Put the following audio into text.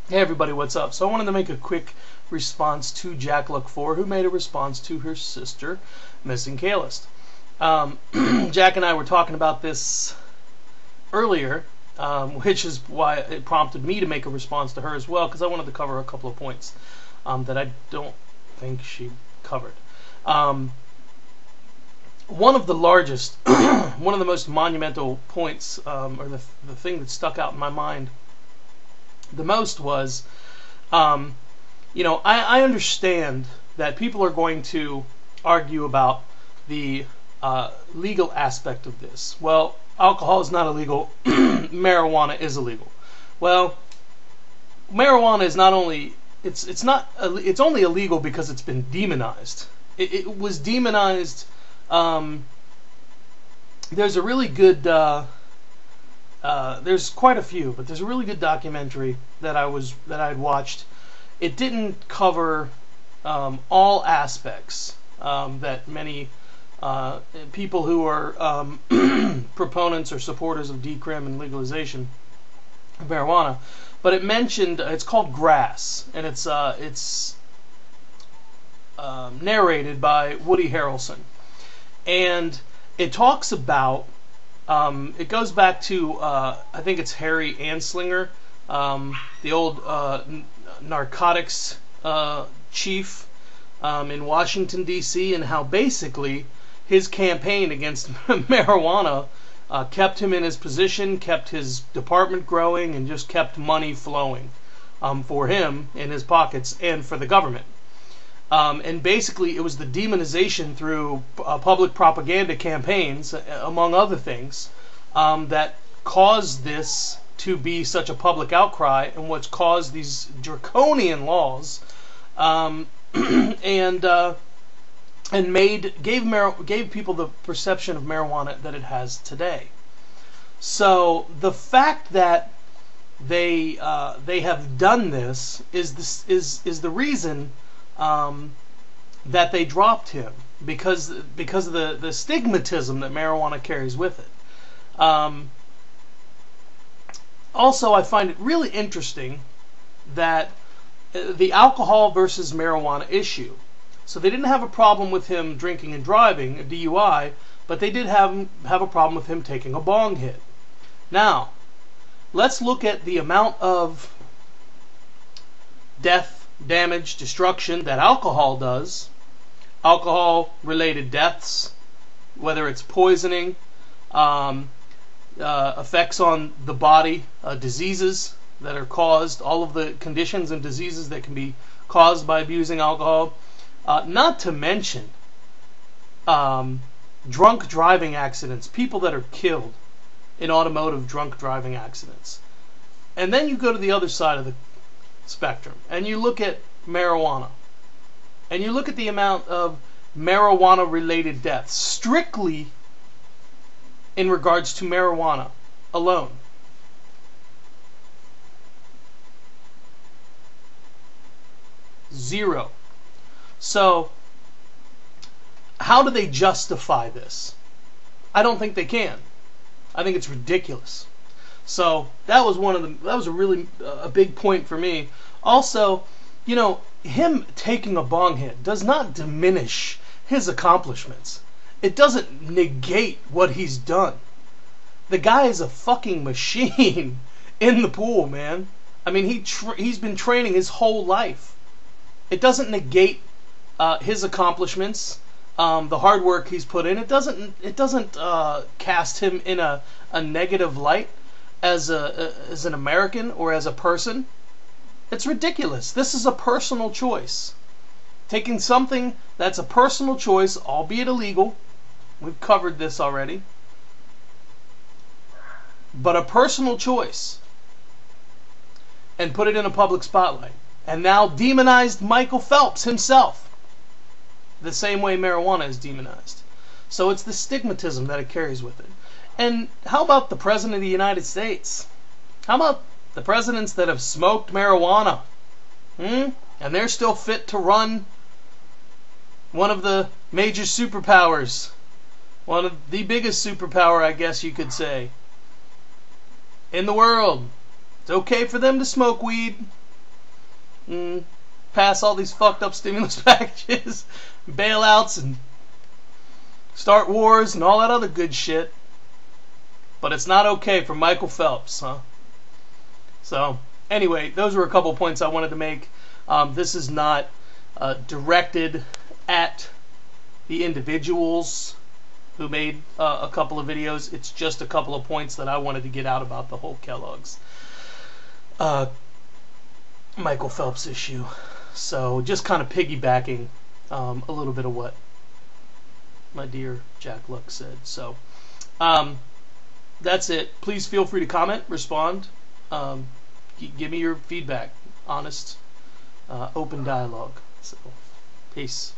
Hey everybody, what's up? So I wanted to make a quick response to Jack Luck 4, who made a response to her sister, Missing Kaylist. Jack and I were talking about this earlier, which is why it prompted me to make a response to her as well, because I wanted to cover a couple of points that I don't think she covered. One of the largest, one of the most monumental points, or the thing that stuck out in my mind the most was, I understand that people are going to argue about the legal aspect of this. Well, alcohol is not illegal, marijuana is illegal. Well, marijuana is not only, it's only illegal because it's been demonized. It was demonized. There's a really good there's quite a few, but there's a really good documentary that I'd watched. It didn't cover all aspects that many people who are proponents or supporters of decrim and legalization of marijuana, but it mentioned, it's called Grass, and it's narrated by Woody Harrelson, and it talks about, it goes back to, I think it's Harry Anslinger, the old narcotics chief in Washington, D.C., and how basically his campaign against marijuana kept him in his position, kept his department growing, and just kept money flowing for him in his pockets and for the government. And basically it was the demonization through public propaganda campaigns, among other things, that caused this to be such a public outcry, and what's caused these draconian laws, and gave people the perception of marijuana that it has today. So the fact that they have done this is the reason that they dropped him, because of the stigmatism that marijuana carries with it. Also, I find it really interesting that the alcohol versus marijuana issue. So they didn't have a problem with him drinking and driving, a DUI, but they did have a problem with him taking a bong hit. Now, let's look at the amount of death, damage, destruction that alcohol does. Alcohol-related deaths, whether it's poisoning, effects on the body, diseases that are caused, all of the conditions and diseases that can be caused by abusing alcohol, not to mention drunk driving accidents, people that are killed in automotive drunk driving accidents. And then you go to the other side of the spectrum and you look at marijuana, and you look at the amount of marijuana related deaths strictly in regards to marijuana alone. Zero. So how do they justify this? I don't think they can. I think it's ridiculous. So that was a really big point for me. Also, him taking a bong hit does not diminish his accomplishments. It doesn't negate what he's done. The guy is a fucking machine in the pool, man. I mean, he's been training his whole life. It doesn't negate his accomplishments, the hard work he's put in. It doesn't cast him in a negative light as an American or as a person. It's ridiculous. This is a personal choice. Taking something that's a personal choice, albeit illegal, we've covered this already, but a personal choice, and put it in a public spotlight, and now demonized Michael Phelps himself the same way marijuana is demonized. So it's the stigmatism that it carries with it. And how about the President of the United States? How about the presidents that have smoked marijuana? And they're still fit to run one of the major superpowers. One of the biggest superpower, I guess you could say, in the world. It's okay for them to smoke weed. pass all these fucked up stimulus packages, bailouts, and start wars and all that other good shit. But it's not okay for Michael Phelps, huh? So, anyway, those were a couple points I wanted to make. This is not directed at the individuals who made a couple of videos. It's just a couple of points that I wanted to get out about the whole Kellogg's Michael Phelps issue. So, just kind of piggybacking a little bit of what my dear Jack Luck said. So, that's it. Please feel free to comment, respond, give me your feedback. Honest, open dialogue. So, peace.